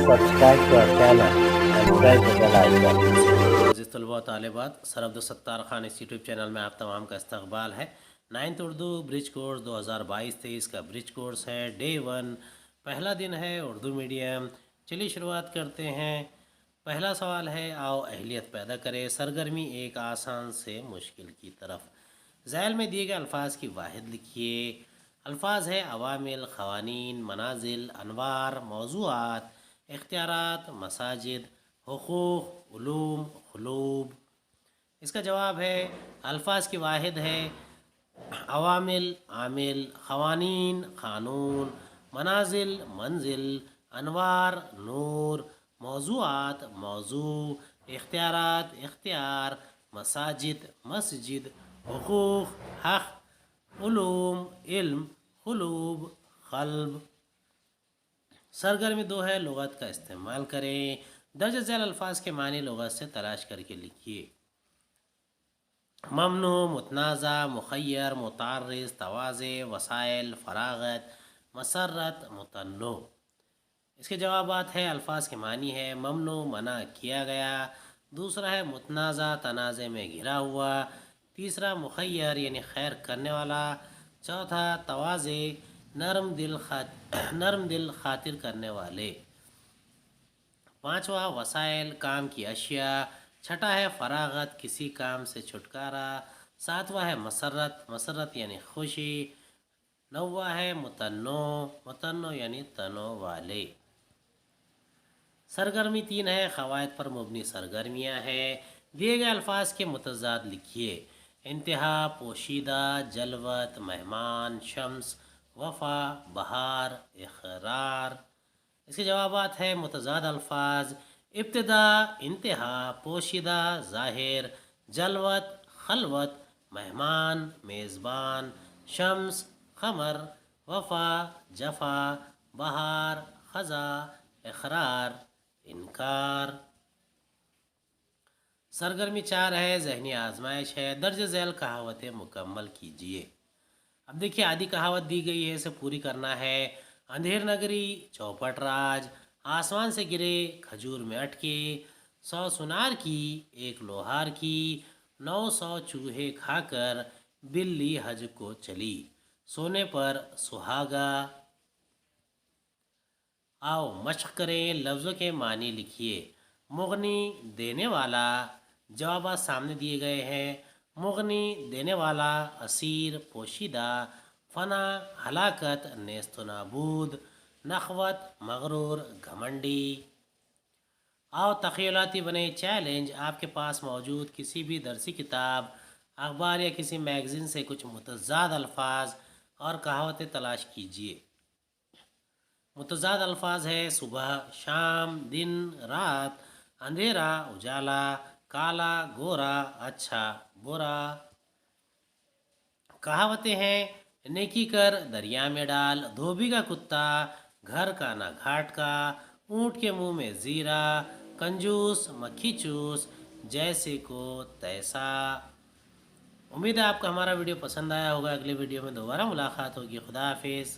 subscribe to our channel and press the bell icon. عزیز طلباء و طالبات، سر عبدالستار خان اس یوٹیوب چینل میں آپ تمام کا استقبال ہے۔ 9th اردو برج کورس 2022-23 کا برج کورس ہے، ڈے 1، پہلا دن ہے اردو میڈیم۔ چلیے شروعات کرتے ہیں۔ پہلا سوال ہے، آؤ اہلیت پیدا کرے، سرگرمی ایک آسان سے مشکل کی طرف۔ ذیل میں دیے گئے الفاظ کی واحد لکھیے۔ الفاظ ہے عوامل، قوانین، منازل، انوار، موضوعات، اختیارات، مساجد، حقوق، علوم، قلوب۔ اس کا جواب ہے، الفاظ کی واحد ہے عوامل، عامل، قوانین، قانون، منازل، منزل، انوار، نور، موضوعات، موضوع، اختیارات، اختیار، مساجد، مسجد، حقوق، حق، علوم، علم، قلوب، قلب۔ سرگرمی 2 ہے، لغت کا استعمال کریں۔ درج ذیل الفاظ کے معنی لغت سے تلاش کر کے لکھیے۔ ممنوع، متنازع، مخیر، متعرض، تواضع، وسائل، فراغت، مسرت، متنوع۔ اس کے جوابات ہے، الفاظ کے معنی ہے ممنوع، منع کیا گیا، دوسرا ہے متنازع، تنازع میں گھرا ہوا، تیسرا مخیر یعنی خیر کرنے والا، چوتھا تواضع، نرم دل خاطر کرنے والے، پانچواں وسائل، کام کی اشیاء، چھٹا ہے فراغت، کسی کام سے چھٹکارا، ساتواں ہے مسرت یعنی خوشی، نواں ہے متنوع یعنی تنوع والے۔ سرگرمی 3 ہے، قواعد پر مبنی سرگرمیاں ہیں۔ دیے گئے الفاظ کے متضاد لکھیے۔ انتہا، پوشیدہ، جلوت، مہمان، شمس، وفا، بہار، اقرار۔ اس کے جوابات ہیں، متضاد الفاظ، ابتدا، انتہا، پوشیدہ، ظاہر، جلوت، خلوت، مہمان، میزبان، شمس، قمر، وفا، جفا، بہار، خزاں، اقرار، انکار۔ سرگرمی 4 ہے، ذہنی آزمائش ہے۔ درج ذیل کہاوتیں مکمل کیجیے۔ اب دیکھیے، آدھی کہاوت دی گئی ہے، اسے پوری کرنا ہے۔ اندھیر نگری چوپٹ راج، آسمان سے گرے کھجور میں اٹکے، 100 سنار کی 1 لوہار کی، 900 چوہے کھا کر بلی حج کو چلی، سونے پر سہاگا۔ آؤ مشق کریں، لفظوں کے معنی لکھیے۔ مغنی، دینے والا، جوابات سامنے دیے گئے ہیں۔ مغنی، دینے والا، اسیر، پوشیدہ، فنا، ہلاکت، نیست و نابود، نخوت، مغرور، گھمنڈی۔ آؤ تخیلاتی بنے، چیلنج، آپ کے پاس موجود کسی بھی درسی کتاب، اخبار یا کسی میگزین سے کچھ متضاد الفاظ اور کہاوتیں تلاش کیجیے۔ متضاد الفاظ ہے، صبح، شام، دن، رات، اندھیرا، اجالا، کالا، گورا، اچھا، برا۔ کہاوتیں ہیں، نیکی کر دریا میں ڈال، دھوبی کا کتا گھر کا نہ گھاٹ کا، اونٹ کے منہ میں زیرہ، کنجوس مکھی چوس، جیسے کو تیسا۔ امید ہے آپ کو ہمارا ویڈیو پسند آیا ہوگا۔ اگلے ویڈیو میں دوبارہ ملاقات ہوگی۔ خدا حافظ۔